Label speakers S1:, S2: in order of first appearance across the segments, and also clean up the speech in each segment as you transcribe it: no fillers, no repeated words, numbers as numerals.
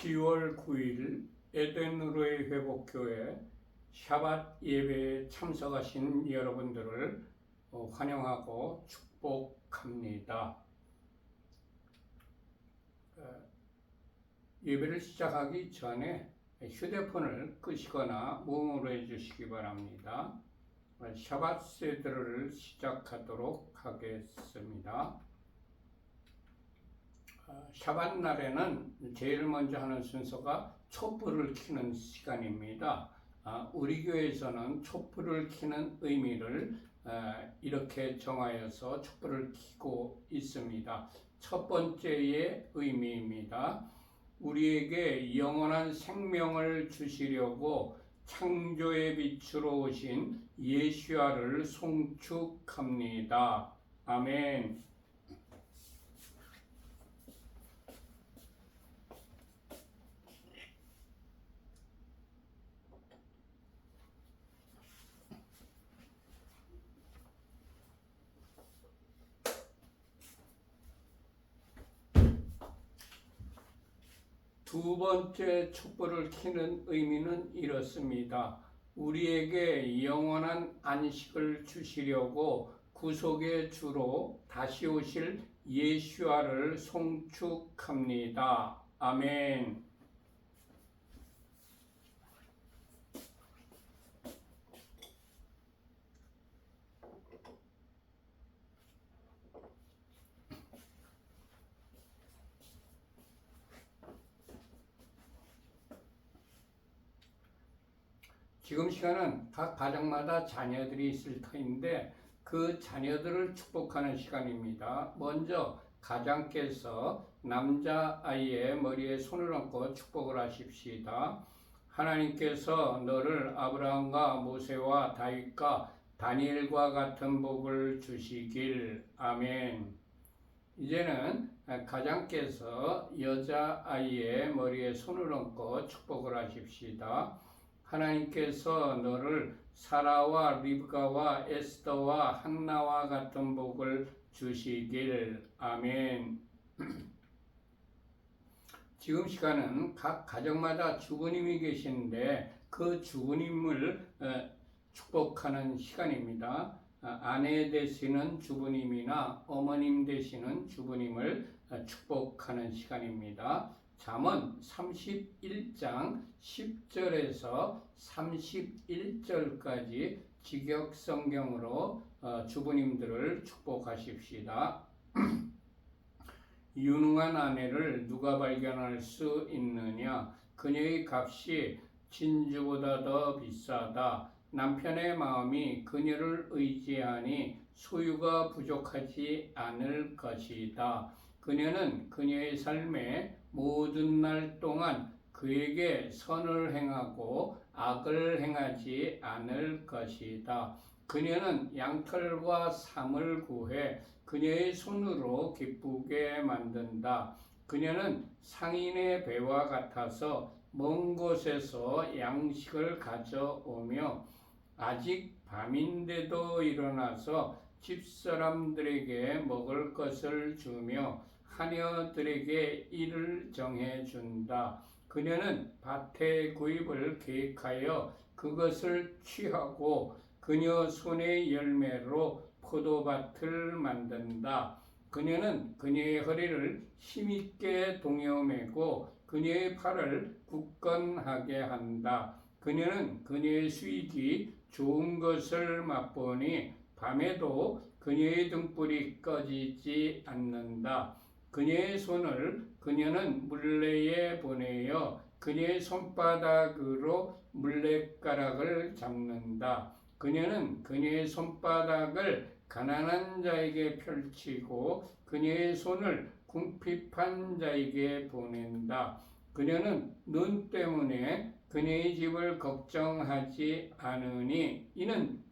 S1: 10월 9일 에덴으로의 회복교회 샤밧 예배에 참석하신 여러분들을 환영하고 축복합니다. 예배를 시작하기 전에 휴대폰을 끄시거나 무음으로 해주시기 바랍니다. 샤밧 세드를 시작하도록 하겠습니다. 샤밧 날에는 제일 먼저 하는 순서가 촛불을 켜는 시간입니다. 우리 교회에서는 촛불을 켜는 의미를 이렇게 정하여서 촛불을 켜고 있습니다. 첫 번째의 의미입니다. 우리에게 영원한 생명을 주시려고 창조의 빛으로 오신 예수야를 송축합니다. 아멘. 두 번째 촛불을 켜는 의미는 이렇습니다. 우리에게 영원한 안식을 주시려고 구속의 주로 다시 오실 예수야를 송축합니다. 아멘. 지금 시간은 각 가정마다 자녀들이 있을 터인데 그 자녀들을 축복하는 시간입니다. 먼저 가장께서 남자아이의 머리에 손을 얹고 축복을 하십시다. 하나님께서 너를 아브라함과 모세와 다윗과 다니엘과 같은 복을 주시길. 아멘. 이제는 가장께서 여자아이의 머리에 손을 얹고 축복을 하십시다. 하나님께서 너를 사라와 리브가와 에스더와 한나와 같은 복을 주시길. 아멘. 지금 시간은 각 가정마다 주부님이 계시는데 그 주부님을 축복하는 시간입니다. 아내 되시는 주부님이나 어머님 되시는 주부님을 축복하는 시간입니다. 잠언 31장 10절에서 31절까지 직역성경으로 주부님들을 축복하십시다. 유능한 아내를 누가 발견할 수 있느냐? 그녀의 값이 진주보다 더 비싸다. 남편의 마음이 그녀를 의지하니 소유가 부족하지 않을 것이다. 그녀는 그녀의 삶의 모든 날 동안 그에게 선을 행하고 악을 행하지 않을 것이다. 그녀는 양털과 삼을 구해 그녀의 손으로 기쁘게 만든다. 그녀는 상인의 배와 같아서 먼 곳에서 양식을 가져오며 아직 밤인데도 일어나서 집사람들에게 먹을 것을 주며 하녀들에게 일을 정해준다. 그녀는 밭의 구입을 계획하여 그것을 취하고 그녀 손의 열매로 포도밭을 만든다. 그녀는 그녀의 허리를 힘있게 동여매고 그녀의 팔을 굳건하게 한다. 그녀는 그녀의 수익이 좋은 것을 맛보니 밤에도 그녀의 등불이 꺼지지 않는다. 그녀의 손을 그녀는 물레에 보내어 그녀의 손바닥으로 물레가락을 잡는다. 그녀는 그녀의 손바닥을 가난한 자에게 펼치고 그녀의 손을 궁핍한 자에게 보낸다. 그녀는 눈 때문에 그녀의 집을 걱정하지 않으니 이는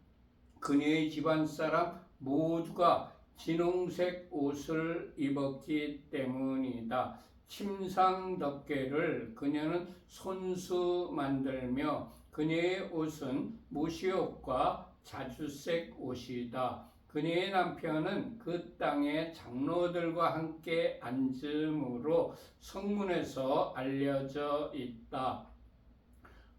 S1: 그녀의 집안 사람 모두가 진홍색 옷을 입었기 때문이다. 침상 덮개를 그녀는 손수 만들며 그녀의 옷은 무시옷과 자주색 옷이다. 그녀의 남편은 그 땅의 장로들과 함께 앉음으로 성문에서 알려져 있다.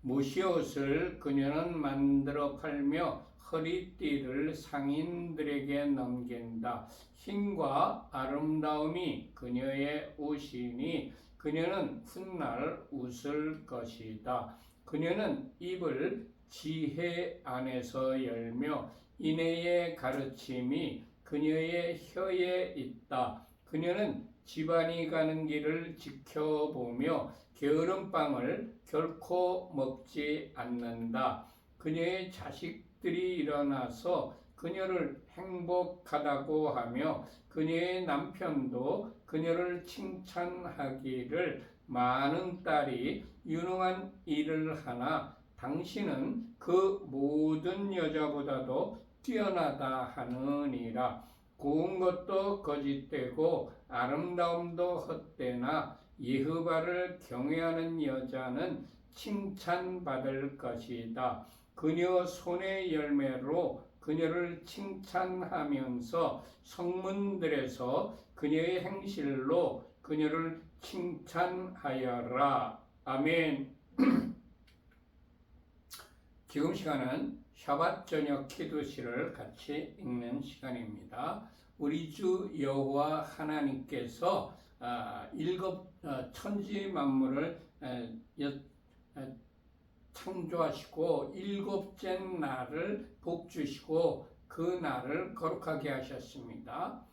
S1: 모시옷을 그녀는 만들어 팔며 허리띠를 상인들에게 넘긴다. 힘과 아름다움이 그녀의 옷이니 그녀는 훗날 웃을 것이다. 그녀는 입을 지혜 안에서 열며 인애의 가르침이 그녀의 혀에 있다. 그녀는 집안이 가는 길을 지켜보며 게으름빵을 결코 먹지 않는다. 그녀의 자식들이 일어나서 그녀를 행복하다고 하며 그녀의 남편도 그녀를 칭찬하기를 많은 딸이 유능한 일을 하나 당신은 그 모든 여자보다도 뛰어나다 하느니라. 고운 것도 거짓되고 아름다움도 헛되나 여호와를 경외하는 여자는 칭찬받을 것이다. 그녀 손의 열매로 그녀를 칭찬하면서 성문들에서 그녀의 행실로 그녀를 칭찬하여라. 아멘. 지금 시간은 샤밧 저녁 기도시를 같이 읽는 시간입니다. 우리 주 여호와 하나님께서 일곱 천지 만물을 창조하시고 일곱째 날을 복 주시고 그 날을 거룩하게 하셨습니다.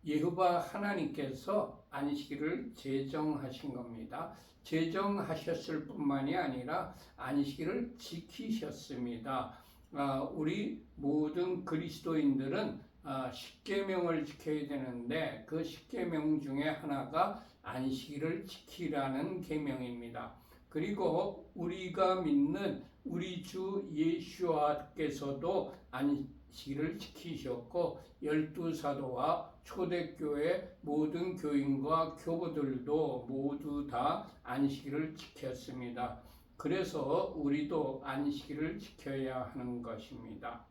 S1: 여호와 하나님께서 안식일을 제정하신 겁니다. 제정하셨을 뿐만이 아니라 안식일을 지키셨습니다. 우리 모든 그리스도인들은 십계명을 지켜야 되는데 그 십계명 중에 하나가 안식일을 지키라는 계명입니다. 그리고 우리가 믿는 우리 주 예수와께서도 안식일을 지키셨고 12사도와 초대교회 모든 교인과 교부들도 모두 다 안식일을 지켰습니다. 그래서 우리도 안식일을 지켜야 하는 것입니다.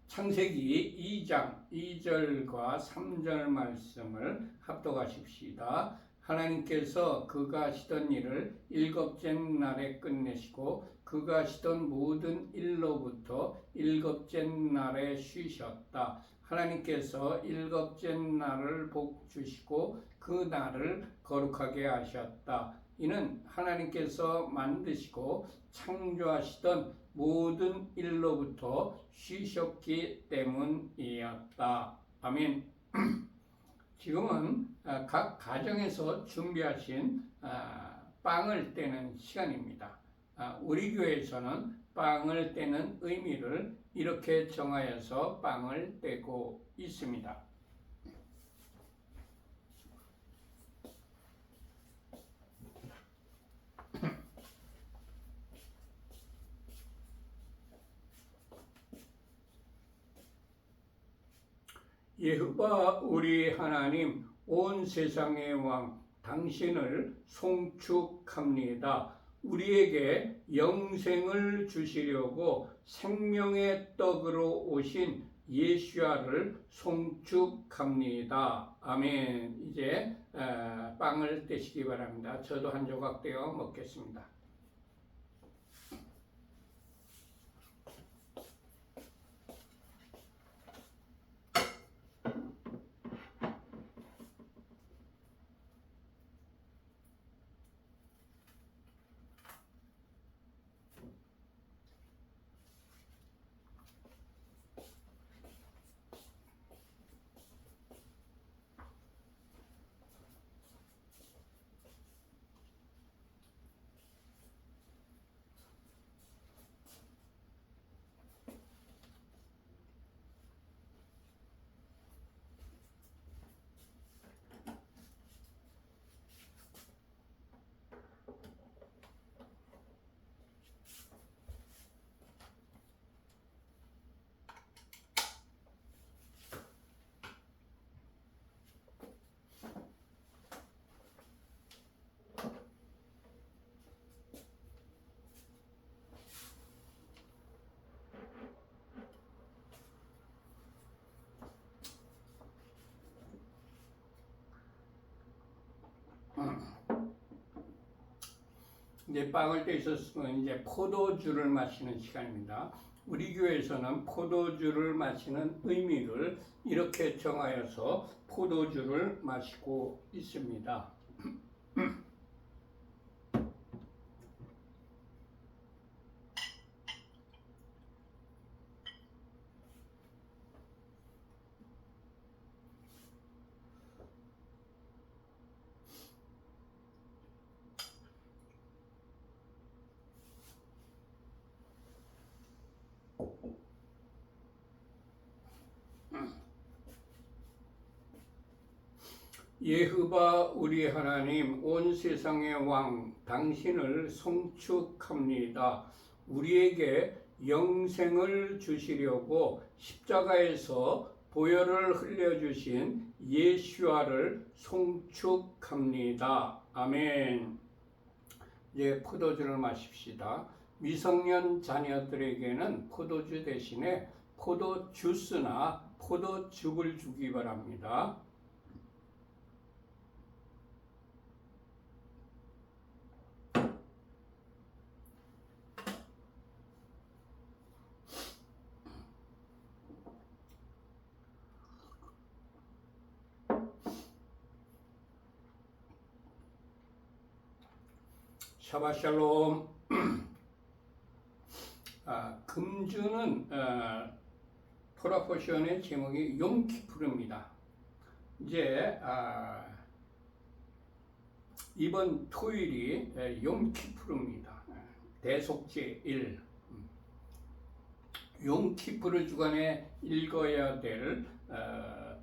S1: 창세기 2장 2절과 3절 말씀을 합독하십시다. 하나님께서 그가 하시던 일을 일곱째 날에 끝내시고 그가 하시던 모든 일로부터 일곱째 날에 쉬셨다. 하나님께서 일곱째 날을 복 주시고 그 날을 거룩하게 하셨다. 이는 하나님께서 만드시고 창조하시던 모든 일로부터 쉬셨기 때문이었다. 아멘. 지금은 각 가정에서 준비하신 빵을 떼는 시간입니다. 우리 교회에서는 빵을 떼는 의미를 이렇게 정하여서 빵을 떼고 있습니다. 여호와 우리 하나님 온 세상의 왕 당신을 송축합니다. 우리에게 영생을 주시려고 생명의 떡으로 오신 예수야를 송축합니다. 아멘. 이제 빵을 떼시기 바랍니다. 저도 한 조각 떼어 먹겠습니다. 이제 빵을 떼서 이제 포도주를 마시는 시간입니다. 우리 교회에서는 포도주를 마시는 의미를 이렇게 정하여서 포도주를 마시고 있습니다. 예후바 우리 하나님 온 세상의 왕 당신을 송축합니다. 우리에게 영생을 주시려고 십자가에서 보혈을 흘려주신 예수와를 송축합니다. 아멘. 이제 포도주를 마십시다. 미성년 자녀들에게는 포도주 대신에 포도주스나 포도즙을 주기 바랍니다. 샤바샬롬. 금주는 토라포션의 제목이 용키푸르입니다. 이제 이번 토요일이 용키푸르입니다. 대속제 1. 용키푸르 주간에 읽어야 될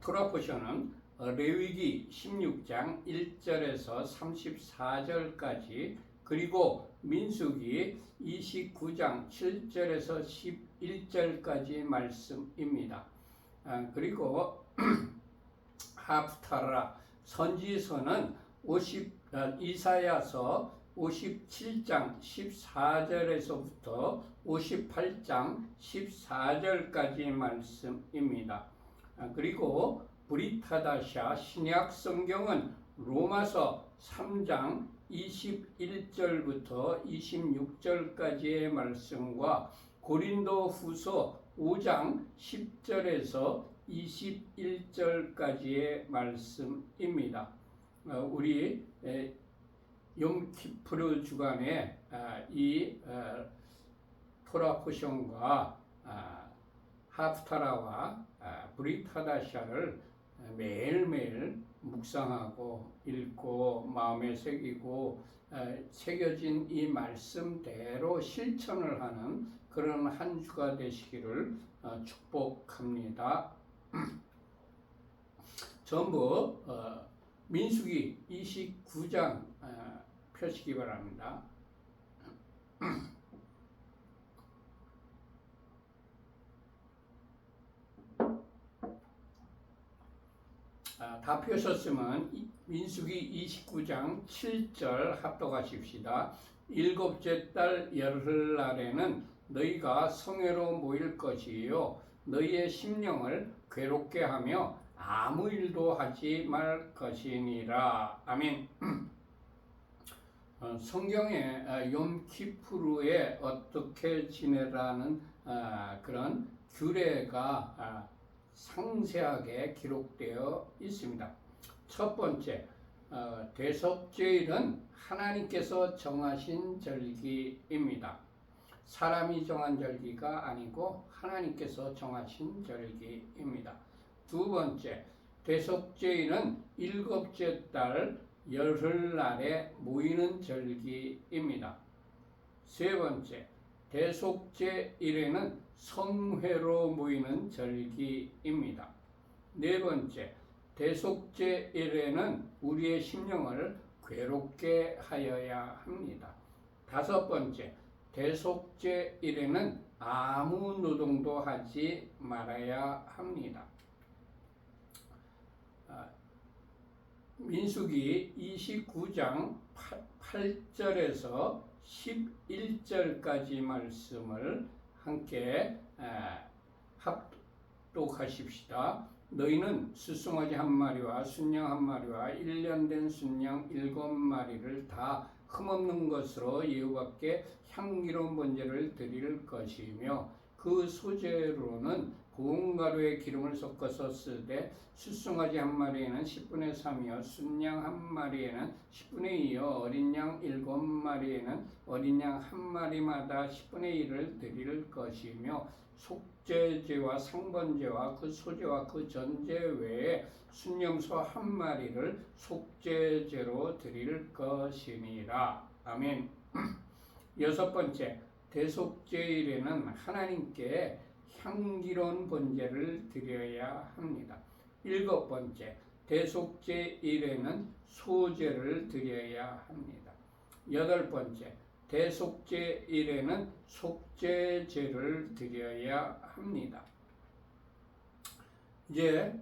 S1: 토라포션은 레위기 16장 1절에서 34절까지, 그리고 민수기 29장 7절에서 11절까지 말씀입니다. 그리고 하프타라 선지서는 이사야서 57장 14절에서부터 58장 14절까지 말씀입니다. 그리고 브리타다샤 신약 성경은 로마서 3장 21절부터 26절까지의 말씀과 고린도 후서 5장 10절에서 21절까지의 말씀입니다. 우리 용키푸르 주간에 이 토라포션과 하프타라와 브리타다샤를 매일매일 묵상하고 읽고 마음에 새기고 새겨진 이 말씀대로 실천을 하는 그런 한 주가 되시기를 축복합니다. 전부 민수기 29장 펴시기 바랍니다. 다 펴셨으면 민수기 29장 7절 합독하십시다. 일곱째 달 열흘날에는 너희가 성회로 모일 것이요 너희의 심령을 괴롭게 하며 아무 일도 하지 말 것이니라. 아멘. 성경에 욤키푸르에 어떻게 지내라는 그런 규례가 상세하게 기록되어 있습니다. 첫 번째, 대속죄일은 하나님께서 정하신 절기입니다. 사람이 정한 절기가 아니고 하나님께서 정하신 절기입니다. 두 번째, 대속죄일은 일곱째 달 열흘날에 모이는 절기입니다. 세 번째, 대속죄일에는 성회로 모이는 절기입니다. 네 번째, 대속죄일에는 우리의 심령을 괴롭게 하여야 합니다. 다섯 번째, 대속죄일에는 아무 노동도 하지 말아야 합니다. 민수기 29장 8절에서 11절까지 말씀을 함께 합독하십시다. 너희는 수송아지 한 마리와 순양 한 마리와 1년 된 순양 7마리를 다 흠없는 것으로 여호와께 향기로운 번제를 드릴 것이며 그 소재로는 고운 가루에 기름을 섞어서 쓰되 숫송아지 한 마리에는 10분의 3이요 순양 한 마리에는 10분의 2요 어린 양 7마리에는 어린 양 한 마리마다 10분의 1을 드릴 것이며 속죄제와 상번제와 그 소제와 그 전제 외에 순염소 한 마리를 속죄제로 드릴 것이니라. 아멘. 여섯 번째, 대속죄일에는 하나님께 향기로운 번제를 드려야 합니다. 일곱 번째, 대속죄일에는 소제를 드려야 합니다. 여덟 번째, 대속죄일에는 속죄제를 드려야 합니다. 이제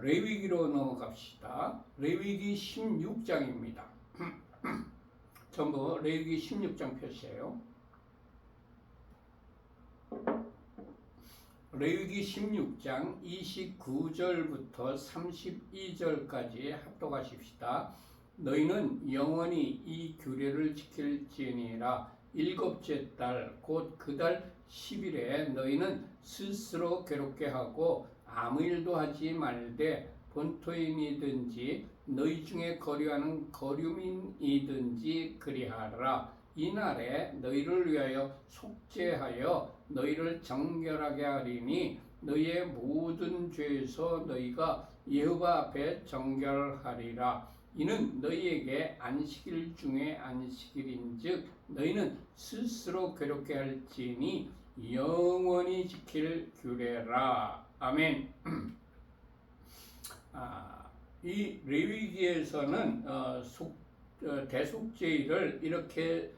S1: 레위기로 넘어갑시다. 레위기 16장입니다. 전부 레위기 16장 표시예요. 레위기 16장 29절부터 32절까지 합독하십시다. 너희는 영원히 이 규례를 지킬지니라. 일곱째 달 곧 그 달 10일에 너희는 스스로 괴롭게 하고 아무 일도 하지 말되 본토인이든지 너희 중에 거류하는 거류민이든지 그리하라. 이날에 너희를 위하여 속죄하여 너희를 정결하게 하리니 너희의 모든 죄에서 너희가 여호와 앞에 정결하리라. 이는 너희에게 안식일 중에 안식일인즉 너희는 스스로 괴롭게 할지니 영원히 지킬 규례라. 아멘. 이 레위기에서는 대속죄일을 이렇게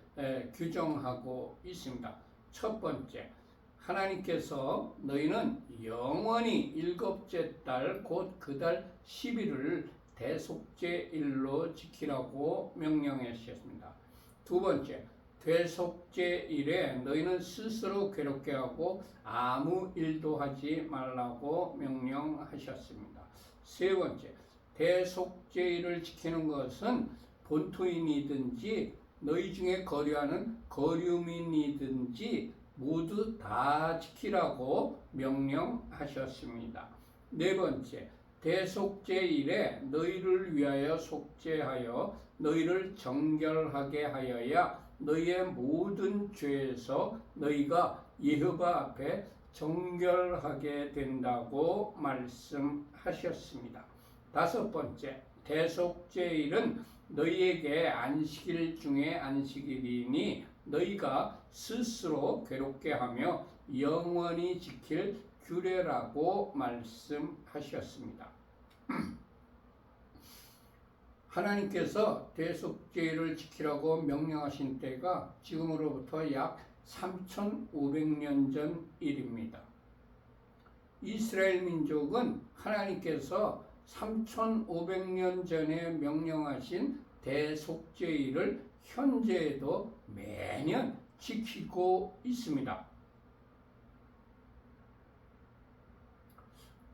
S1: 규정하고 있습니다. 첫 번째, 하나님께서 너희는 영원히 일곱째 달 곧 그 달 10일을 대속죄일로 지키라고 명령하셨습니다. 두 번째, 대속죄일에 너희는 스스로 괴롭게 하고 아무 일도 하지 말라고 명령하셨습니다. 세 번째, 대속죄일을 지키는 것은 본토인이든지 너희 중에 거류하는 거류민이든지 모두 다 지키라고 명령하셨습니다. 네 번째, 대속죄일에 너희를 위하여 속죄하여 너희를 정결하게 하여야 너희의 모든 죄에서 너희가 여호와 앞에 정결하게 된다고 말씀하셨습니다. 다섯 번째, 대속죄일은 너희에게 안식일 중에 안식일이니 너희가 스스로 괴롭게 하며 영원히 지킬 규례라고 말씀하셨습니다. 하나님께서 대속죄일을 지키라고 명령하신 때가 지금으로부터 약 3,500년 전 일입니다. 이스라엘 민족은 하나님께서 3,500년 전에 명령하신 대속죄일을 현재에도 매년 지키고 있습니다.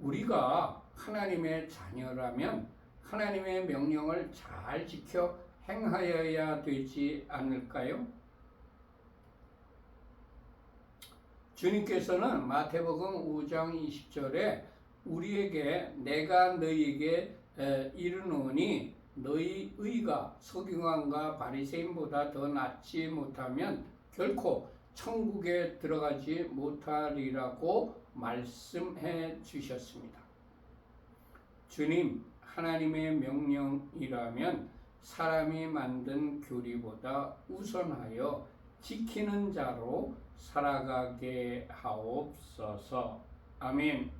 S1: 우리가 하나님의 자녀라면 하나님의 명령을 잘 지켜 행하여야 되지 않을까요? 주님께서는 마태복음 5장 20절에 우리에게 내가 너희에게 이르노니 너희 의가 서기관과 바리새인보다 더 낫지 못하면 결코 천국에 들어가지 못하리라고 말씀해 주셨습니다. 주님, 하나님의 명령이라면 사람이 만든 교리보다 우선하여 지키는 자로 살아가게 하옵소서. 아멘.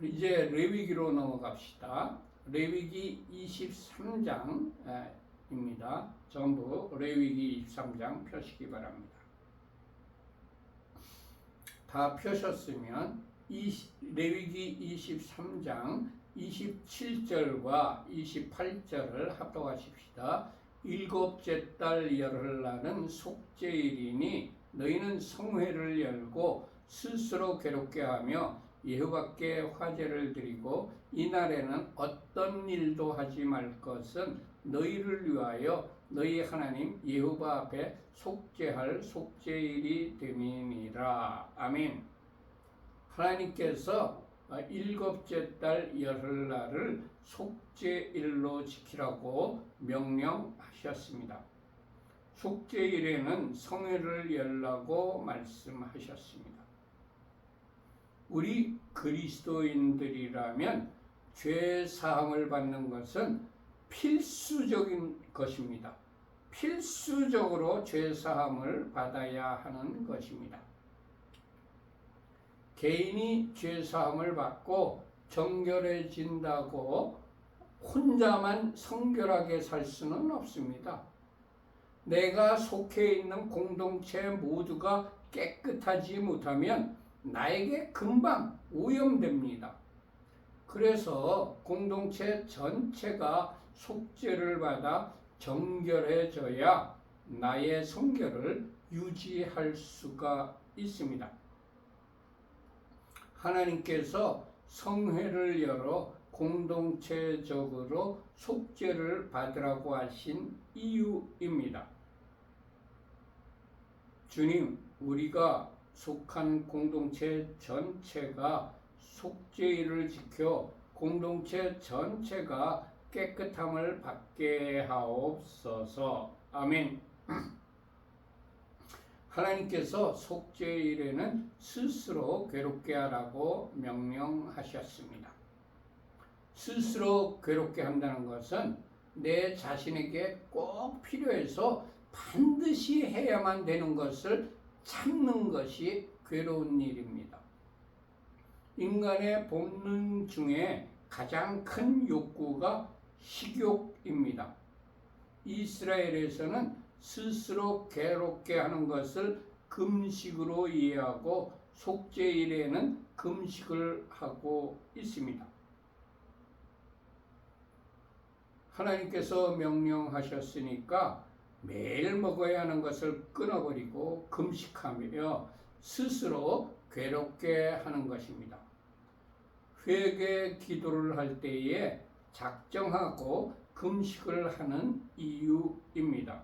S1: 이제 레위기로 넘어갑시다. 레위기 23장입니다. 전부 레위기 23장 펴시기 바랍니다. 다 펴셨으면 레위기 23장 27절과 28절을 합독하십시다. 일곱째 달 열흘날은 속죄일이니 너희는 성회를 열고 스스로 괴롭게 하며 여호와께 화제를 드리고 이날에는 어떤 일도 하지 말 것은 너희를 위하여 너희 하나님 여호와 앞에 속죄할 속죄일이 됨이니라. 아멘. 하나님께서 일곱째 달 열흘날을 속죄일로 지키라고 명령하셨습니다. 속죄일에는 성회를 열라고 말씀하셨습니다. 우리 그리스도인들이라면 죄 사함을 받는 것은 필수적인 것입니다. 필수적으로 죄 사함을 받아야 하는 것입니다. 개인이 죄 사함을 받고 정결해진다고 혼자만 성결하게 살 수는 없습니다. 내가 속해 있는 공동체 모두가 깨끗하지 못하면 나에게 금방 오염됩니다. 그래서 공동체 전체가 속죄를 받아 정결해져야 나의 성결을 유지할 수가 있습니다. 하나님께서 성회를 열어 공동체적으로 속죄를 받으라고 하신 이유입니다. 주님, 우리가 속한 공동체 전체가 속죄일을 지켜 공동체 전체가 깨끗함을 받게 하옵소서. 아멘. 하나님께서 속죄일에는 스스로 괴롭게 하라고 명령하셨습니다. 스스로 괴롭게 한다는 것은 내 자신에게 꼭 필요해서 반드시 해야만 되는 것을 참는 것이 괴로운 일입니다. 인간의 본능 중에 가장 큰 욕구가 식욕입니다. 이스라엘에서는 스스로 괴롭게 하는 것을 금식으로 이해하고 속죄일에는 금식을 하고 있습니다. 하나님께서 명령하셨으니까 매일 먹어야 하는 것을 끊어버리고 금식하며 스스로 괴롭게 하는 것입니다. 회개 기도를 할 때에 작정하고 금식을 하는 이유입니다.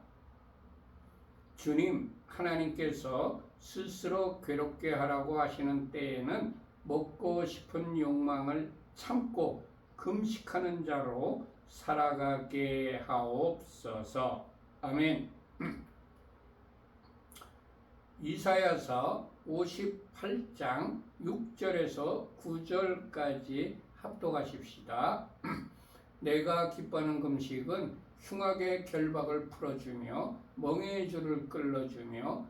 S1: 주님, 하나님께서 스스로 괴롭게 하라고 하시는 때에는 먹고 싶은 욕망을 참고 금식하는 자로 살아가게 하옵소서. 아멘. 이사야서 58장 6절에서 9절까지 합독하십시다. 내가 기뻐하는 금식은 흉악의 결박을 풀어주며 멍에의 줄을 끌어주며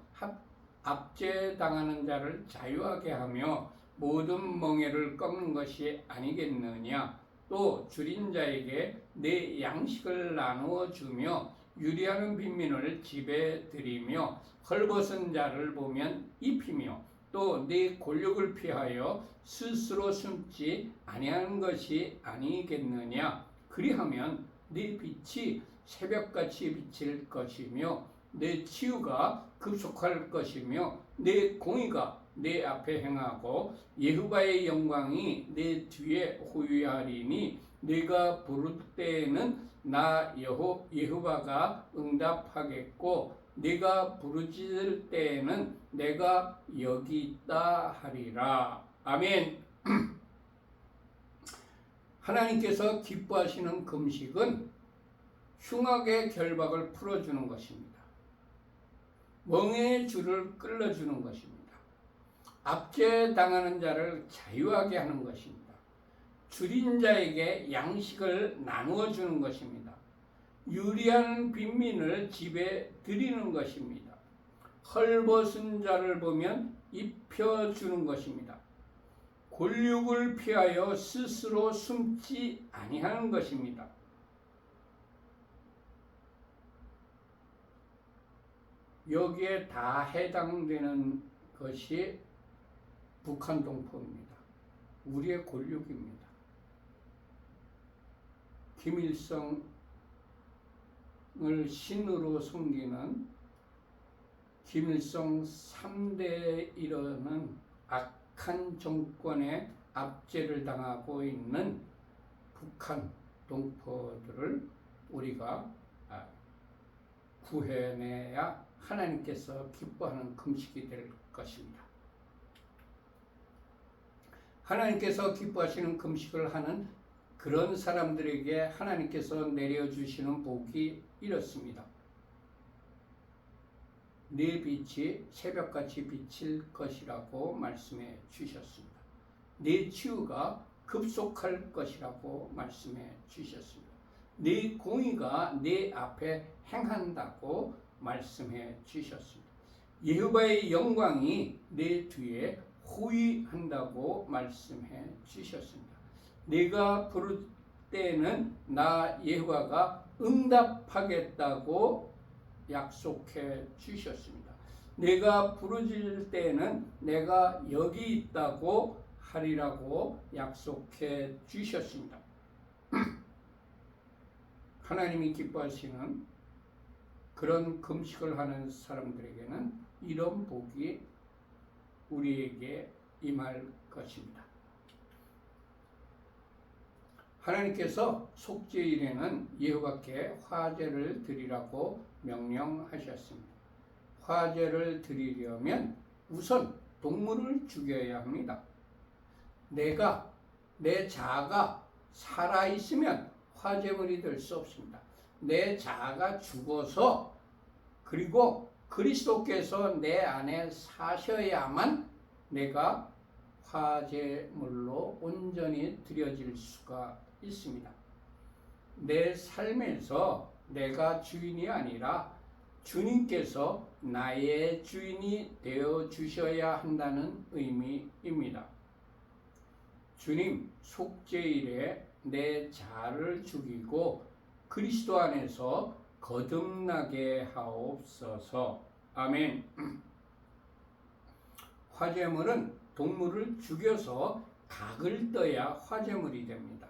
S1: 압제당하는 자를 자유하게 하며 모든 멍에를 꺾는 것이 아니겠느냐. 또 줄인 자에게 내 양식을 나누어 주며 유리하는 빈민을 집에 들이며 헐벗은 자를 보면 입히며 또 네 권력을 피하여 스스로 숨지 아니하는 것이 아니겠느냐. 그리하면 네 빛이 새벽같이 비칠 것이며 내 치유가 급속할 것이며 내 공의가 내 앞에 행하고 여호와의 영광이 내 뒤에 호위하리니 네가 부를 때에는 나 여호와가 응답하겠고 네가 부르짖을 때에는 내가 여기 있다 하리라. 아멘. 하나님께서 기뻐하시는 금식은 흉악의 결박을 풀어주는 것입니다. 멍에의 줄을 끌어주는 것입니다. 압제당하는 자를 자유하게 하는 것입니다. 줄인 자에게 양식을 나누어 주는 것입니다. 유리한 빈민을 집에 들이는 것입니다. 헐벗은 자를 보면 입혀주는 것입니다. 권력을 피하여 스스로 숨지 아니하는 것입니다. 여기에 다 해당되는 것이 북한 동포입니다. 우리의 권력입니다. 김일성을 신으로 섬기는 김일성 3대에 이르는 악한 정권의 압제를 당하고 있는 북한 동포들을 우리가 구해내야 하나님께서 기뻐하는 금식이 될 것입니다. 하나님께서 기뻐하시는 금식을 하는 그런 사람들에게 하나님께서 내려주시는 복이 이렇습니다. 네 빛이 새벽같이 비칠 것이라고 말씀해 주셨습니다. 네 치유가 급속할 것이라고 말씀해 주셨습니다. 네 공의가 네 앞에 행한다고 말씀해 주셨습니다. 여호와의 영광이 내 뒤에 호위한다고 말씀해 주셨습니다. 네가 부를 때에는 나 여호와가 응답하겠다고 약속해 주셨습니다. 내가 부르짖을 때에는 내가 여기 있다고 하리라고 약속해 주셨습니다. 하나님이 기뻐하시는 그런 금식을 하는 사람들에게는 이런 복이 우리에게 임할 것입니다. 하나님께서 속죄일에는 여호와께 화제를 드리라고 명령하셨습니다. 화제를 드리려면 우선 동물을 죽여야 합니다. 내 자아가 살아있으면 화제물이 될 수 없습니다. 내 자아가 죽어서 그리고 그리스도께서 내 안에 사셔야만 내가 화제물로 온전히 드려질 수가 있습니다. 내 삶에서 내가 주인이 아니라 주님께서 나의 주인이 되어 주셔야 한다는 의미입니다. 주님, 속죄일에 내 자아를 죽이고 그리스도 안에서 거듭나게 하옵소서. 아멘. 화제물은 동물을 죽여서 각을 떠야 화제물이 됩니다.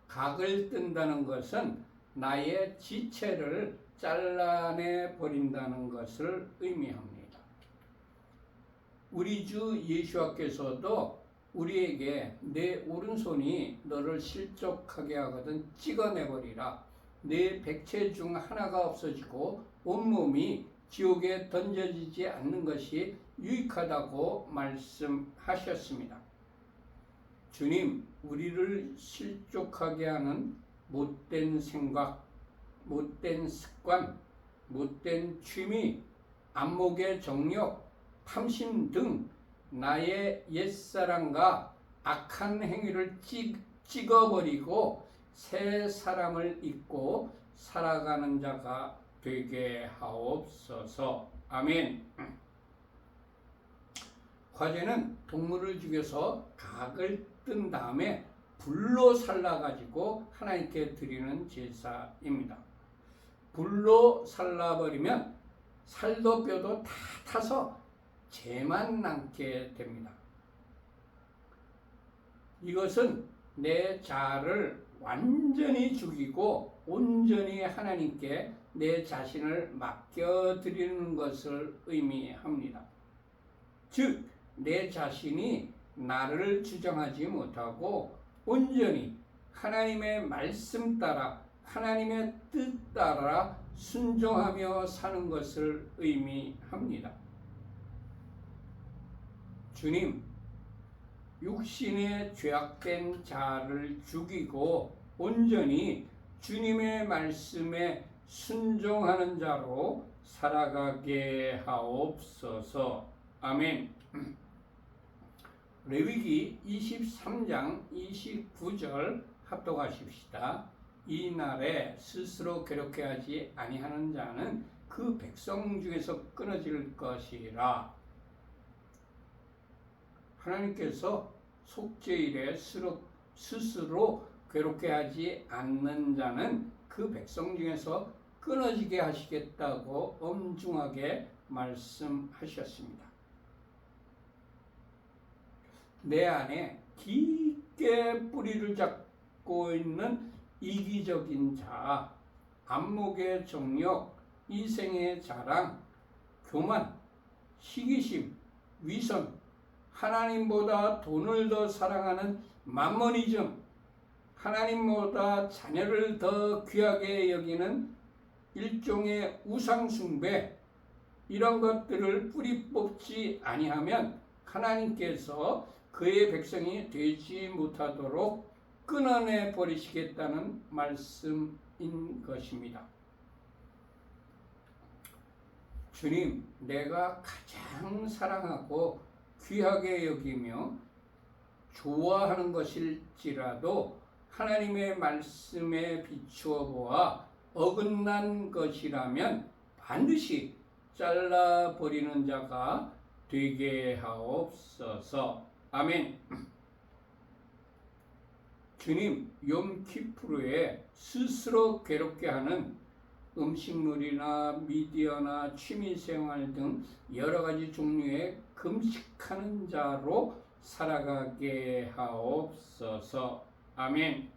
S1: 각을 뜬다는 것은 나의 지체를 잘라내 버린다는 것을 의미합니다. 우리 주 예수께서도 우리에게 내 오른손이 너를 실족하게 하거든 찍어내버리라. 내 백체 중 하나가 없어지고 온몸이 지옥에 던져지지 않는 것이 유익하다고 말씀하셨습니다. 주님, 우리를 실족하게 하는 못된 생각, 못된 습관, 못된 취미, 안목의 정욕, 탐심 등 나의 옛사람과 악한 행위를 찍어버리고 새 사람을 입고 살아가는 자가 되게 하옵소서. 아멘. 화제는 동물을 죽여서 각을 뜬 다음에 불로 살라가지고 하나님께 드리는 제사입니다. 불로 살라버리면 살도 뼈도 다 타서 재만 남게 됩니다. 이것은 내 자아를 완전히 죽이고 온전히 하나님께 내 자신을 맡겨드리는 것을 의미합니다. 즉, 내 자신이 나를 주장하지 못하고 온전히 하나님의 말씀 따라 하나님의 뜻 따라 순종하며 사는 것을 의미합니다. 주님, 육신의 죄악된 자를 죽이고 온전히 주님의 말씀에 순종하는 자로 살아가게 하옵소서. 아멘. 레위기 23장 29절 합독하십시다. 이 날에 스스로 괴롭게 하지 아니하는 자는 그 백성 중에서 끊어질 것이라. 하나님께서 속죄일에 스스로 괴롭게 하지 않는 자는 그 백성 중에서 끊어지게 하시겠다고 엄중하게 말씀하셨습니다. 내 안에 깊게 뿌리를 잡고 있는 이기적인 자아, 안목의 정욕, 이생의 자랑, 교만, 시기심, 위선, 하나님보다 돈을 더 사랑하는 맘모니즘, 하나님보다 자녀를 더 귀하게 여기는 일종의 우상숭배, 이런 것들을 뿌리 뽑지 아니하면 하나님께서 그의 백성이 되지 못하도록 끊어내 버리시겠다는 말씀인 것입니다. 주님, 내가 가장 사랑하고 귀하게 여기며 좋아하는 것일지라도 하나님의 말씀에 비추어 보아 어긋난 것이라면 반드시 잘라버리는 자가 되게 하옵소서. 아멘. 주님, 욤키프루에 스스로 괴롭게 하는 음식물이나 미디어나 취미생활 등 여러 가지 종류의 금식하는 자로 살아가게 하옵소서. 아멘.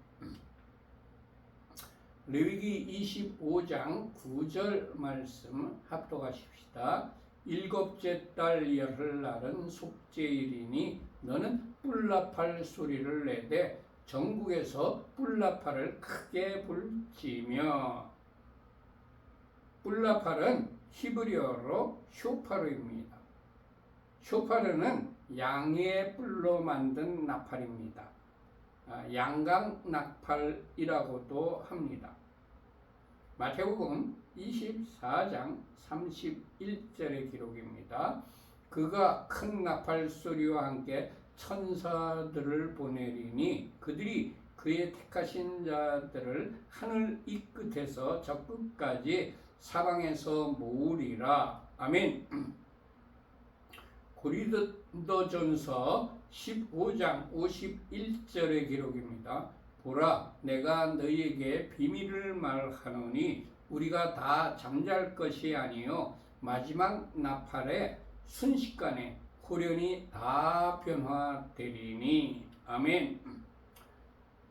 S1: 레위기 25장 9절 말씀 합독하십시다. 일곱째 달 열흘날은 속죄일이니 너는 뿔나팔 소리를 내되 전국에서 뿔나팔을 크게 불지며. 뿔나팔은 히브리어로 쇼파르입니다. 쇼파르는 양의 뿔로 만든 나팔입니다. 양강 나팔이라고도 합니다. 마태복음 24장 31절의 기록입니다. 그가 큰 나팔 소리와 함께 천사들을 보내리니 그들이 그의 택하신 자들을 하늘 이 끝에서 저 끝까지 사방에서 모으리라. 아멘. 고린도전서 15장 51절의 기록입니다. 보라, 내가 너희에게 비밀을 말하노니 우리가 다 잠잘 것이 아니요 마지막 나팔에 순식간에 호련히 다 변화되리니. 아멘.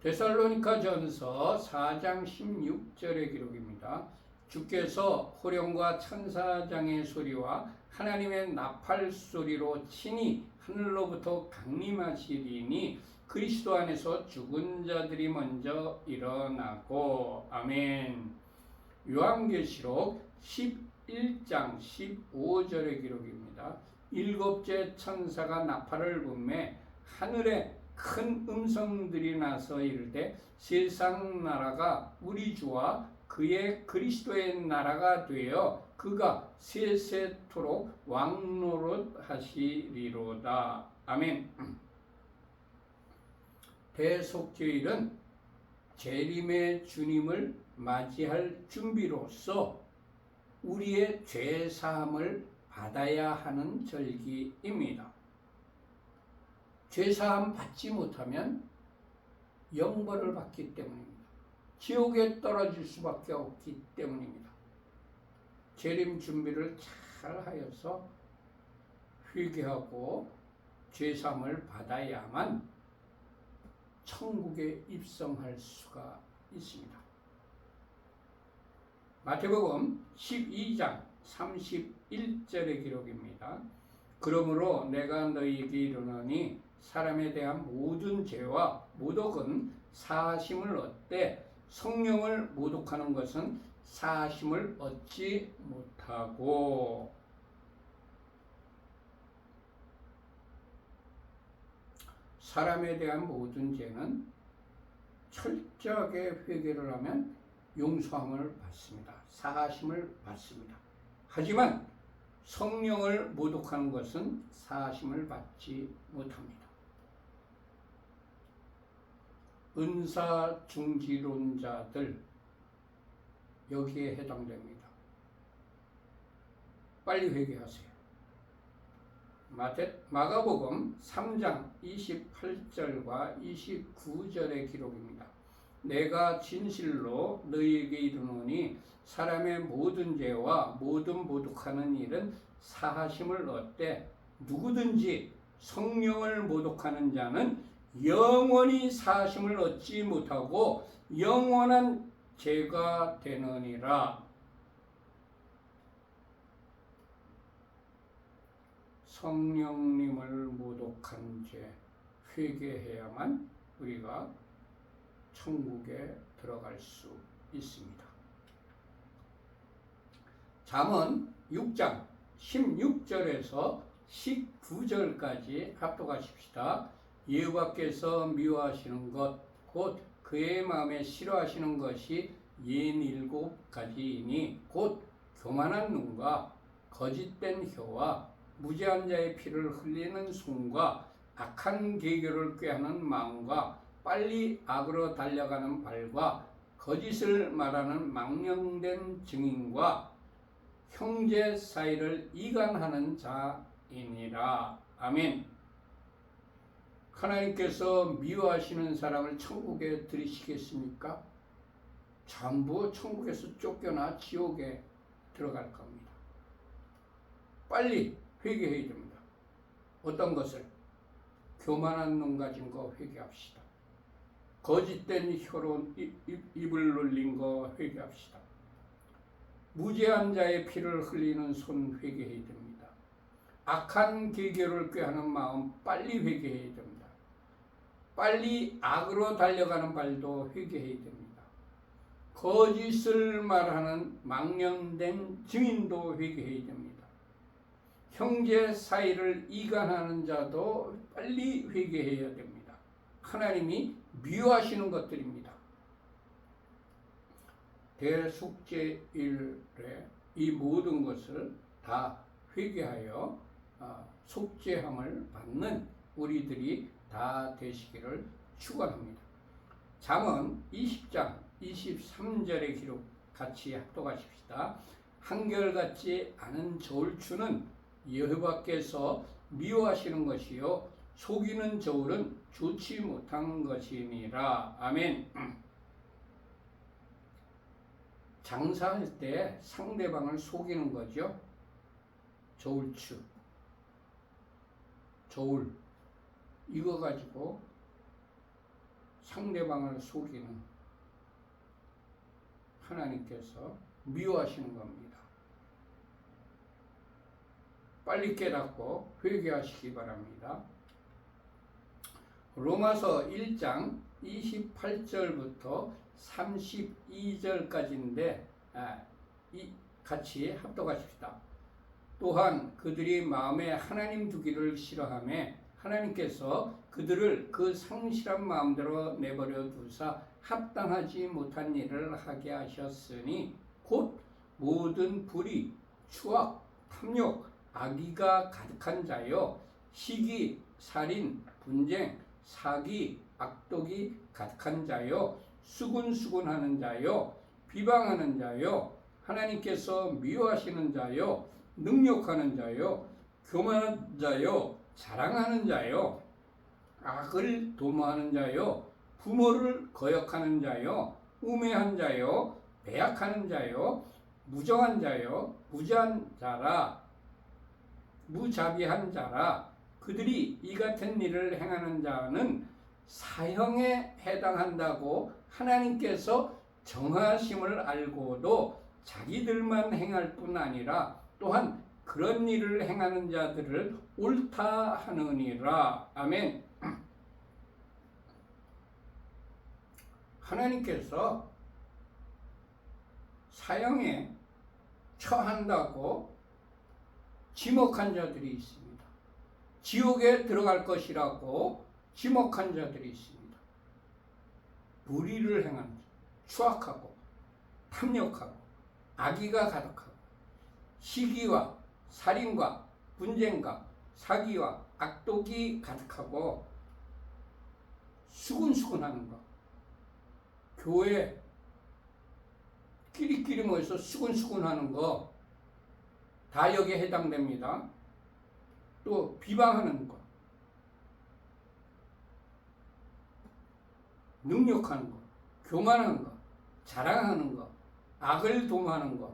S1: 데살로니가전서 4장 16절의 기록입니다. 주께서 호령과 천사장의 소리와 하나님의 나팔 소리로 친히 하늘로부터 강림하시리니 그리스도 안에서 죽은 자들이 먼저 일어나고. 아멘. 요한계시록 11장 15절의 기록입니다. 일곱째 천사가 나팔을 불매 하늘에 큰 음성들이 나서 이르되 세상 나라가 우리 주와 그의 그리스도의 나라가 되어 그가 세세토록 왕노릇 하시리로다. 아멘. 대속죄일은 재림의 주님을 맞이할 준비로서 우리의 죄사함을 받아야 하는 절기입니다. 죄사함 받지 못하면 영벌을 받기 때문입니다. 지옥에 떨어질 수밖에 없기 때문입니다. 재림 준비를 잘 하여서 회개하고 죄사함을 받아야만 천국에 입성할 수가 있습니다. 마태복음 12장 31절의 기록입니다. 그러므로 내가 너희에게 이르노니 사람에 대한 모든 죄와 모독은 사하심을 얻되 성령을 모독하는 것은 사하심을 얻지 못하고. 사람에 대한 모든 죄는 철저하게 회개를 하면 용서함을 받습니다. 사하심을 받습니다. 하지만 성령을 모독하는 것은 사하심을 받지 못합니다. 은사중지론자들 여기에 해당됩니다. 빨리 회개하세요. 마가복음 3장 28절과 29절의 기록입니다. 내가 진실로 너희에게 이르노니 사람의 모든 죄와 모든 모독하는 일은 사하심을 얻되 누구든지 성령을 모독하는 자는 영원히 사하심을 얻지 못하고 영원한 죄가 되느니라. 성령님을 모독한 죄 회개해야만 우리가 천국에 들어갈 수 있습니다. 잠언 6장 16절에서 19절까지 합독하십시다. 여호와께서 미워하시는 것 곧 그의 마음에 싫어하시는 것이 67가지이니 곧 교만한 눈과 거짓된 혀와 무죄한 자의 피를 흘리는 손과 악한 계교를 꾀하는 마음과 빨리 악으로 달려가는 발과 거짓을 말하는 망령된 증인과 형제 사이를 이간하는 자이니라. 아멘. 하나님께서 미워하시는 사람을 천국에 들이시겠습니까? 전부 천국에서 쫓겨나 지옥에 들어갈 겁니다. 빨리 회개해야 됩니다. 어떤 것을? 교만한 눈 가진 거 회개합시다. 거짓된 혀로 입을 놀린 거 회개합시다. 무죄한 자의 피를 흘리는 손 회개해야 됩니다. 악한 계교를 꾀하는 마음 빨리 회개해야 됩니다. 빨리 악으로 달려가는 발도 회개해야 됩니다. 거짓을 말하는 망령된 증인도 회개해야 됩니다. 형제 사이를 이간하는 자도 빨리 회개해야 됩니다. 하나님이 미워하시는 것들입니다. 대속죄일에 이 모든 것을 다 회개하여 속죄함을 받는 우리들이 다 되시기를 축원합니다. 잠언 20장 23절의 기록 같이 합독하십시다. 한결같지 않은 저울추는 여호와께서 미워하시는 것이요 속이는 저울은 좋지 못한 것이니라. 아멘. 장사할 때 상대방을 속이는 거죠. 저울추, 저울 이거 가지고 상대방을 속이는 하나님께서 미워하시는 겁니다. 빨리 깨닫고 회개하시기 바랍니다. 로마서 1장 28절부터 32절까지인데 같이 합독하십시다. 또한 그들이 마음에 하나님 두기를 싫어하며 하나님께서 그들을 그 성실한 마음대로 내버려 두사 합당하지 못한 일을 하게 하셨으니 곧 모든 불의, 추악, 탐욕, 악의가 가득한 자요 시기, 살인, 분쟁, 사기, 악독이 가득한 자요 수군수군하는 자요 비방하는 자요 하나님께서 미워하시는 자요 능욕하는 자요 교만한 자요 자랑하는 자요 악을 도모하는 자요 부모를 거역하는 자요 우매한 자요 배약하는 자요 무정한 자요 무지한 자라 무자비한 자라 그들이 이 같은 일을 행하는 자는 사형에 해당한다고 하나님께서 정하심을 알고도 자기들만 행할 뿐 아니라 또한 그런 일을 행하는 자들을 옳다 하느니라. 아멘. 하나님께서 사형에 처한다고 지목한 자들이 있습니다. 지옥에 들어갈 것이라고 지목한 자들이 있습니다. 불의를 행하는 자, 추악하고 탐욕하고 악의가 가득하고 시기와 살인과 분쟁과 사기와 악독이 가득하고 수군수군하는 것. 교회 끼리끼리 모여서 수군수군하는 거 다 여기에 해당됩니다. 또 비방하는 것, 능욕하는 것, 교만하는 것, 자랑하는 것, 악을 도모하는 것,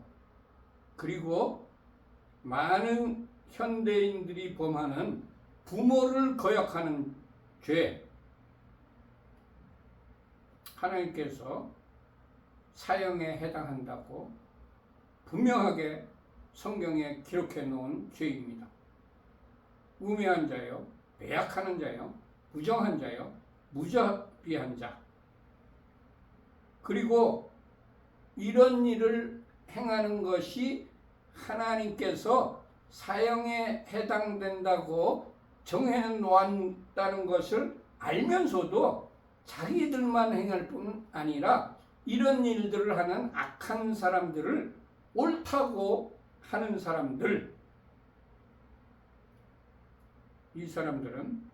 S1: 그리고 많은 현대인들이 범하는 부모를 거역하는 죄, 하나님께서 사형에 해당한다고 분명하게 성경에 기록해 놓은 죄입니다. 우매한 자요, 배약하는 자요, 무정한 자요, 무자비한 자, 그리고 이런 일을 행하는 것이 하나님께서 사형에 해당된다고 정해 놓았다는 것을 알면서도 자기들만 행할 뿐 아니라 이런 일들을 하는 악한 사람들을 옳다고 하는 사람들, 이 사람들은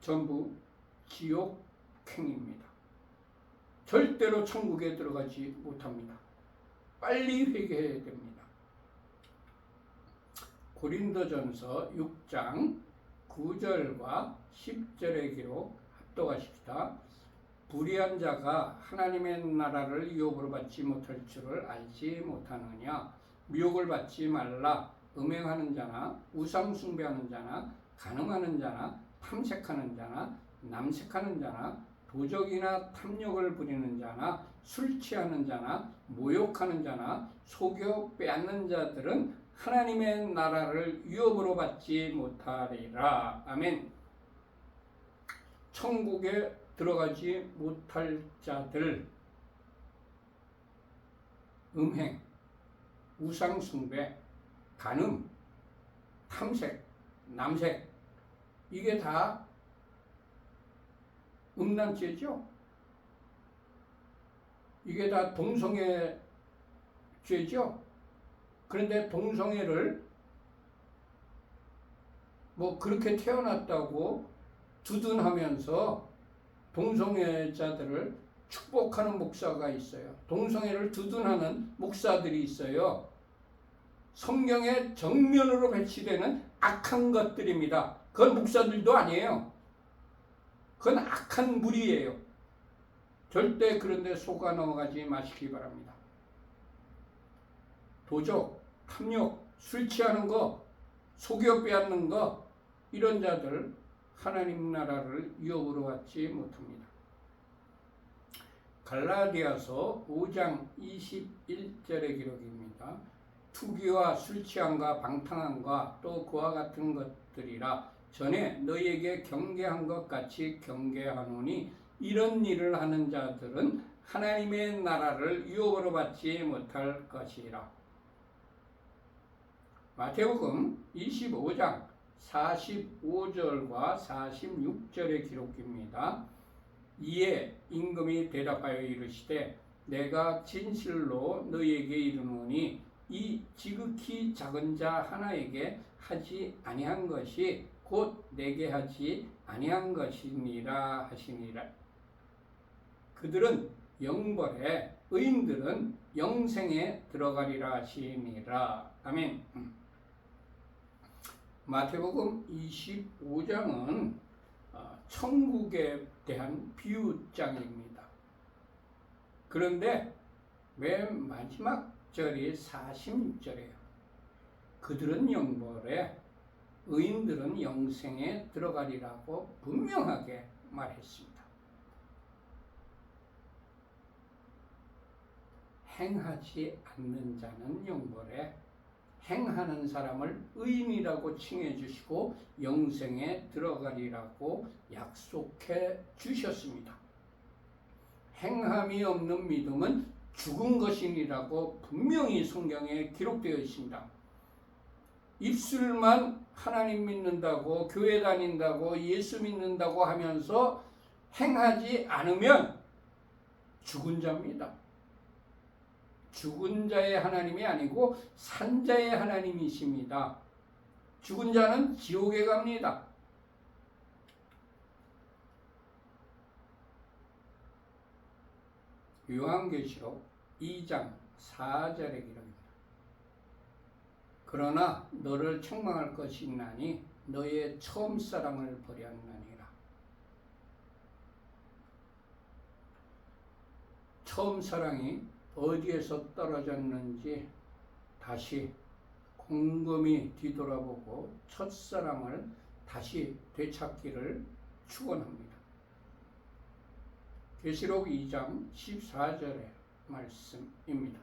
S1: 전부 지옥행입니다. 절대로 천국에 들어가지 못합니다. 빨리 회개해야 됩니다. 고린도전서 6장 9절과 10절의 기록 합독하십시다. 불의한 자가 하나님의 나라를 유업으로 받지 못할 줄을 알지 못하느냐. 미혹을 받지 말라. 음행하는 자나 우상 숭배하는 자나 간음하는 자나 탐색하는 자나 남색하는 자나 도적이나 탐욕을 부리는 자나 술 취하는 자나 모욕하는 자나 속여 빼앗는 자들은 하나님의 나라를 유업으로 받지 못하리라. 아멘. 천국에 들어가지 못할 자들, 음행, 우상숭배, 간음, 탐색, 남색, 이게 다 음란죄죠. 이게 다 동성애 죄죠. 그런데 동성애를 뭐 그렇게 태어났다고 두둔하면서 동성애자들을 축복하는 목사가 있어요. 동성애를 두둔하는 목사들이 있어요. 성경의 정면으로 배치되는 악한 것들입니다. 그건 목사들도 아니에요. 그건 악한 무리예요. 절대 그런 데 속아 넘어가지 마시기 바랍니다. 도적, 탐욕, 술 취하는 거, 속여 빼앗는 거, 이런 자들 하나님 나라를 유업으로 받지 못합니다. 갈라디아서 5장 21절의 기록입니다. 투기와 술 취함과 방탕함과 또 그와 같은 것들이라 전에 너희에게 경계한 것 같이 경계하노니 이런 일을 하는 자들은 하나님의 나라를 유업으로 받지 못할 것이라. 마태복음 25장 45절과 46절의 기록입니다. 이에 임금이 대답하여 이르시되 내가 진실로 너희에게 이르노니 이 지극히 작은 자 하나에게 하지 아니한 것이 곧 내게 하지 아니한 것이니라 하시니라. 그들은 영벌에 의인들은 영생에 들어가리라 하시니라. 아멘. 마태복음 25장은 천국에 대한 비유장입니다. 그런데 맨 마지막 절이 46절이에요. 그들은 영벌에 의인들은 영생에 들어가리라고 분명하게 말했습니다. 행하지 않는 자는 영벌에, 행하는 사람을 의인이라고 칭해 주시고 영생에 들어가리라고 약속해 주셨습니다. 행함이 없는 믿음은 죽은 것이니라고 분명히 성경에 기록되어 있습니다. 입술만 하나님 믿는다고, 교회 다닌다고, 예수 믿는다고 하면서 행하지 않으면 죽은 자입니다. 죽은 자의 하나님이 아니고 산 자의 하나님이십니다. 죽은 자는 지옥에 갑니다. 요한계시록 2장 4절의 기록입니다. 그러나 너를 책망할 것이 있나니 너의 처음 사랑을 버렸느니라. 처음 사랑이 어디에서 떨어졌는지 다시 곰곰이 뒤돌아보고 첫사랑을 다시 되찾기를 축원합니다. 계시록 2장 14절의 말씀입니다.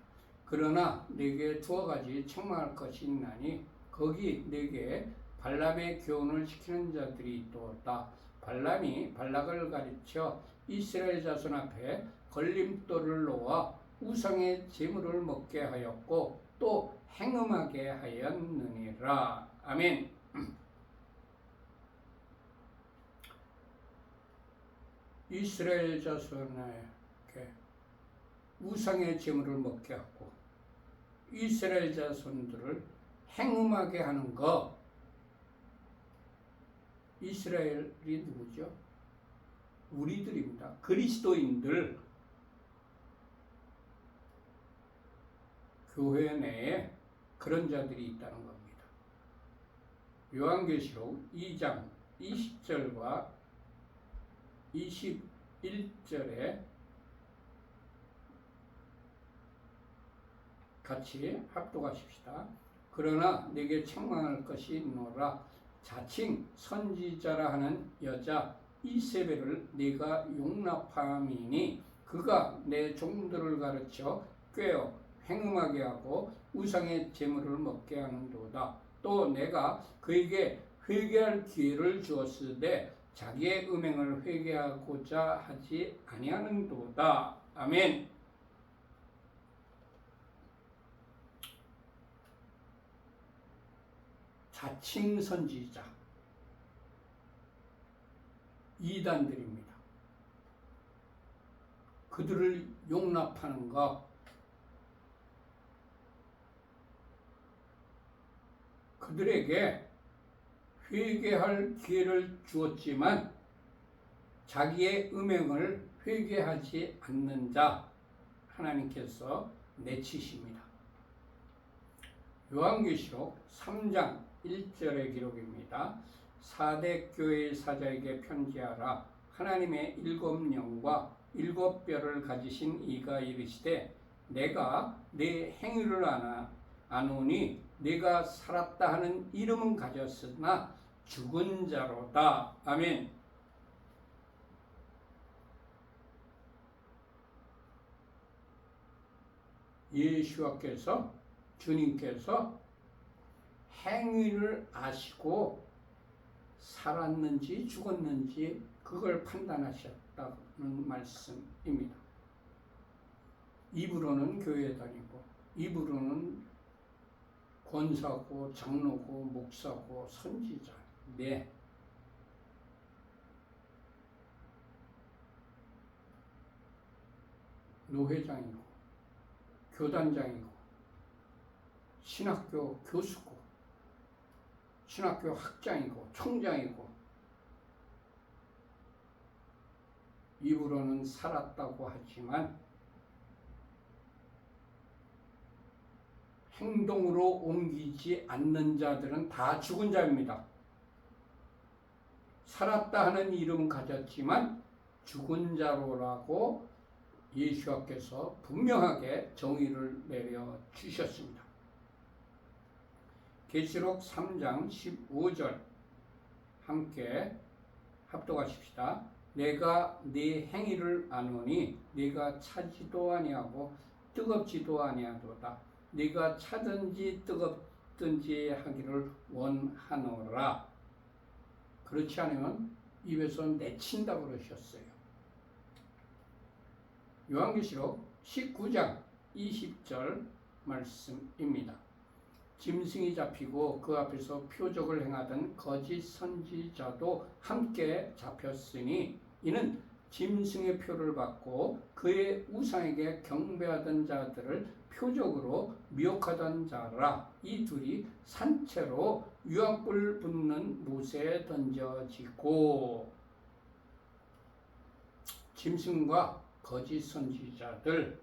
S1: 그러나 내게 두어 가지 책망할 것이 있나니 거기 내게 발람의 교훈을 시키는 자들이 있도다. 발람이 발락을 가르쳐 이스라엘 자손 앞에 걸림돌을 놓아 우상의 제물을 먹게 하였고 또 행음하게 하였느니라. 아멘. 이스라엘 자손에게 우상의 제물을 먹게 하고 이스라엘 자손들을 행음하게 하는 거. 이스라엘이 누구죠? 우리들입니다. 그리스도인들. 교회 내에 그런 자들이 있다는 겁니다. 요한계시록 2장 20절과 21절에 같이 합독하십시다. 그러나 내게 책망할 것이 있노라. 자칭 선지자라 하는 여자 이세벨을 네가 용납함이니 그가 내 종들을 가르쳐 꾀어 행음하게 하고 우상의 제물을 먹게 하는도다. 또 내가 그에게 회개할 기회를 주었으되 자기의 음행을 회개하고자 하지 아니하는도다. 아멘. 자칭 선지자 이단들입니다. 그들을 용납하는 것, 그들에게 회개할 기회를 주었지만 자기의 음행을 회개하지 않는 자 하나님께서 내치십니다. 요한계시록 3장 1절의 기록입니다. 사대 교회의 사자에게 편지하라. 하나님의 7영과 7뼈를 가지신 이가 이르시되 내가 내 행위를 아노니 내가 살았다 하는 이름은 가졌으나 죽은 자로다. 아멘. 예수께서 주님께서 행위를 아시고 살았는지 죽었는지 그걸 판단하셨다는 말씀입니다. 입으로는 교회 다니고 입으로는 권사고 장로고 목사고 선지자 노회장이고 교단장이고 신학교 교수고 신학교 학장이고 총장이고 입으로는 살았다고 하지만 행동으로 옮기지 않는 자들은 다 죽은 자입니다. 살았다 하는 이름은 가졌지만 죽은 자로라고 예수께서 분명하게 정의를 내려주셨습니다. 계시록 3장 15절 함께 합독하십시다. 내가 네 행위를 아노니 네가 차지도 아니하고 뜨겁지도 아니하도다. 네가 차든지 뜨겁든지 하기를 원하노라. 그렇지 않으면 입에서 내친다고 그러셨어요. 요한계시록 19장 20절 말씀입니다. 짐승이 잡히고 그 앞에서 표적을 행하던 거짓 선지자도 함께 잡혔으니 이는 짐승의 표를 받고 그의 우상에게 경배하던 자들을 표적으로 미혹하던 자라. 이 둘이 산채로 유황불 붙는 못에 던져지고. 짐승과 거짓 선지자들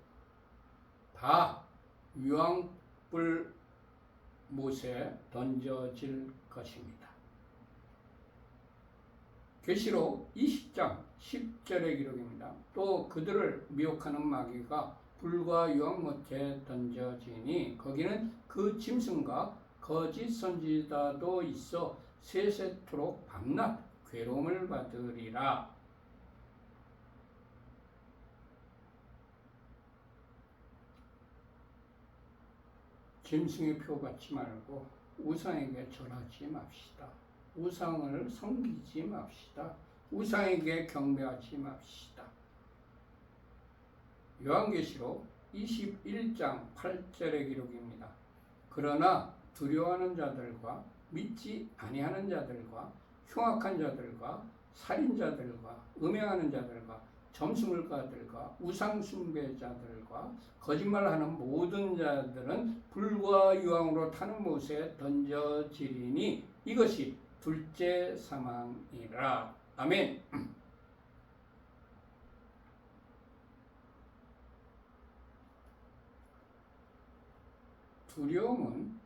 S1: 다 유황불 못에 던져질 것입니다. 계시록 20장 10절의 기록입니다. 또 그들을 미혹하는 마귀가 불과 유황못에 던져지니 거기는 그 짐승과 거짓 선지자도 있어 세세토록 밤낮 괴로움을 받으리라. 짐승의 표 받지 말고 우상에게 절하지 맙시다. 우상을 섬기지 맙시다. 우상에게 경배하지 맙시다. 요한계시록 21장 8절의 기록입니다. 그러나 두려워하는 자들과 믿지 아니하는 자들과 흉악한 자들과 살인자들과 음행하는 자들과 점수물가들과 우상 숭배자들과 거짓말하는 모든 자들은 불과 유황으로 타는 못에 던져지리니 이것이 둘째 사망이라. 아멘. 두려움은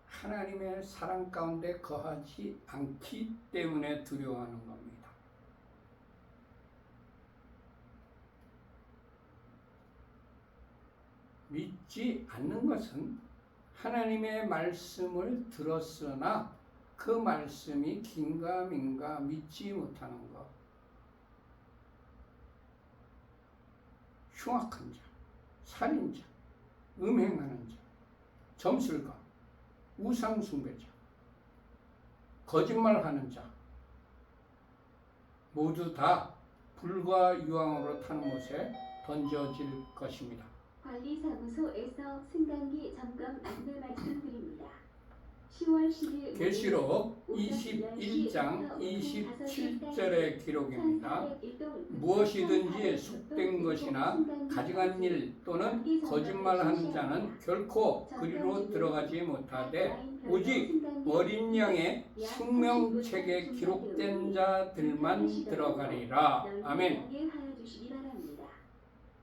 S1: 하나님의 사랑 가운데 거하지 않기 때문에 두려워하는 겁니다. 믿지 않는 것은 하나님의 말씀을 들었으나 그 말씀이 긴가민가 믿지 못하는 것. 흉악한 자, 살인자, 음행하는 자, 점술가, 우상숭배자, 거짓말하는 자 모두 다 불과 유황으로 타는 못에 던져질 것입니다.
S2: 관리사무소에서 승강기 점검 안내 말씀드립니다. 10월 10일
S1: 계시록 21장 27절의 기록입니다. 무엇이든지 속된 것이나 가증한 일 또는 거짓말하는 자는 결코 그리로 들어가지 못하되 오직 어린 양의 생명책에 기록된 자들만 들어가리라. 아멘.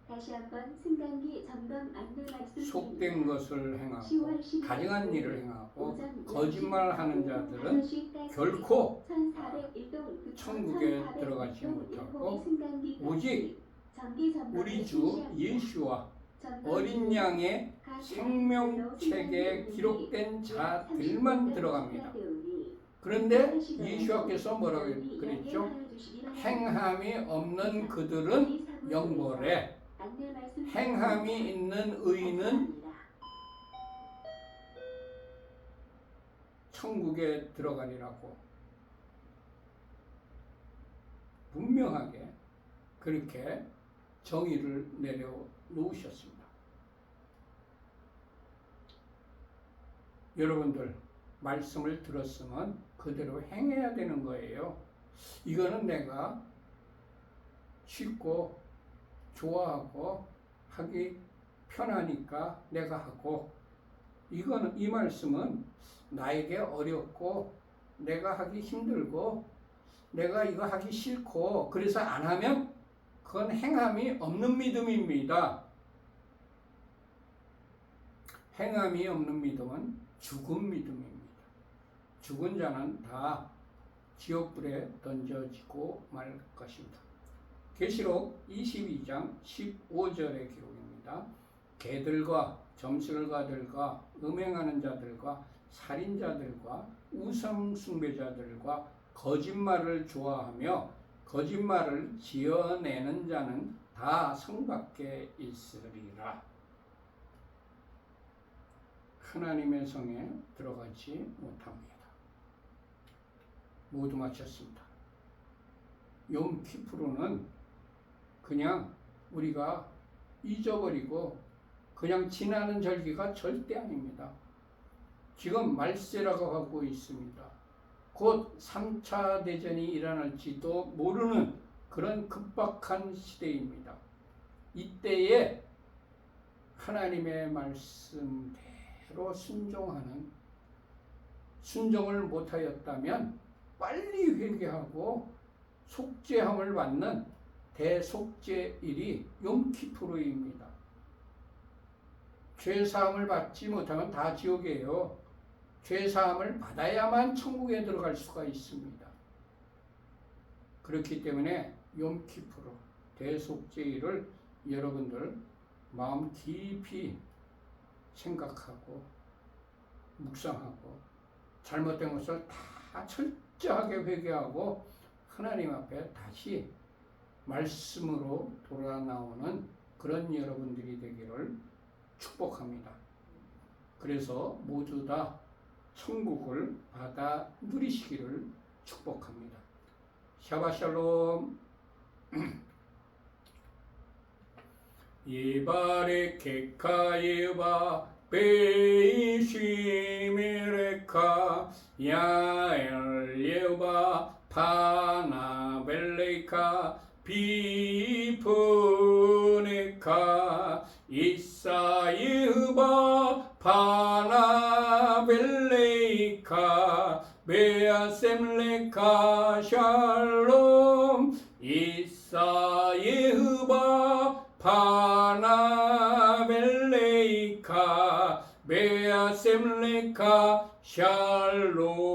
S2: 다시 한번 승강기 점검 안내 말씀.
S1: 속된 것을 행하고 가증한 일을 행하고 거짓말하는 자들은 결코 천국에 들어가지 못하고 오직 우리 주 예수와 어린 양의 생명책에 기록된 자들만 들어갑니다. 그런데 예수께서 뭐라고 그랬죠? 행함이 없는 그들은 영벌에, 행함이 있는 의인은 천국에 들어가리라고 분명하게 그렇게 정의를 내려놓으셨습니다. 여러분들 말씀을 들었으면 그대로 행해야 되는 거예요. 이거는 내가 쉽고 좋아하고 하기 편하니까 내가 하고, 이거는 이 말씀은 나에게 어렵고 내가 하기 힘들고 내가 이거 하기 싫고 그래서 안 하면 그건 행함이 없는 믿음입니다. 행함이 없는 믿음은 죽은 믿음입니다. 죽은 자는 다 지옥불에 던져지고 말 것입니다. 계시록 22장 15절의 기록입니다. 개들과 점술가들과 음행하는 자들과 살인자들과 우상 숭배자들과 거짓말을 좋아하며 거짓말을 지어내는 자는 다 성 밖에 있으리라. 하나님의 성에 들어가지 못합니다. 모두 마쳤습니다. 욤키프르는 그냥 우리가 잊어버리고 그냥 지나는 절기가 절대 아닙니다. 지금 말세라고 하고 있습니다. 곧 3차 대전이 일어날지도 모르는 그런 급박한 시대입니다. 이때에 하나님의 말씀대로 순종을 못하였다면 빨리 회개하고 속죄함을 받는 대속죄일이 욤키프르입니다. 죄사함을 받지 못하면 다 지옥이에요. 죄사함을 받아야만 천국에 들어갈 수가 있습니다. 그렇기 때문에 욤키프르 대속죄일을 여러분들 마음 깊이 생각하고 묵상하고 잘못된 것을 다 철저하게 회개하고 하나님 앞에 다시 말씀으로 돌아 나오는 그런 여러분들이 되기를 축복합니다. 그래서 모두 다 천국을 받아 누리시기를 축복합니다. 샤바샬롬. 이바레케카 예바 베이시메레카 야엘예바 파나벨레카 비푸네카 이사예바 파나벨레카 베아셈레카 샬롬 이사예바 파나벨레이카 베아셈레카 샬롬.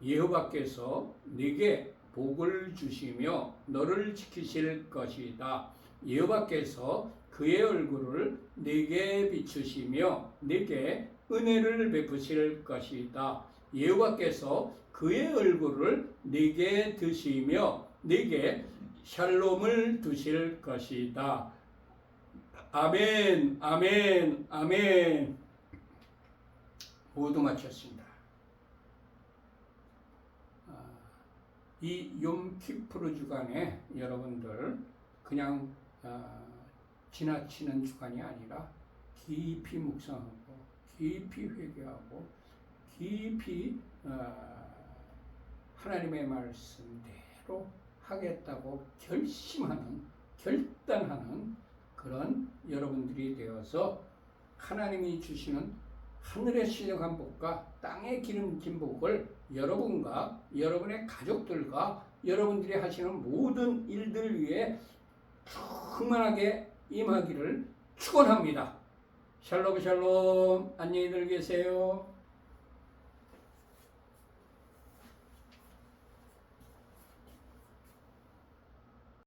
S1: 여호와께서 네게 복을 주시며 너를 지키실 것이다. 여호와께서 그의 얼굴을 네게 비추시며 네게 은혜를 베푸실 것이다. 여호와께서 그의 얼굴을 네게 드시며 네게 샬롬을 두실 것이다. 아멘, 아멘, 아멘. 모두 마쳤습니다. 이 욤키푸르 주간에 여러분들 그냥 지나치는 주간이 아니라 깊이 묵상하고 깊이 회개하고 깊이 하나님의 말씀대로 하겠다고 결단하는 그런 여러분들이 되어서 하나님이 주시는 하늘의 신령한 복과 땅의 기름진 복을 여러분과 여러분의 가족들과 여러분들이 하시는 모든 일들 위해 충만하게 임하기를 축원합니다. 샬롬 샬롬. 안녕히들 계세요.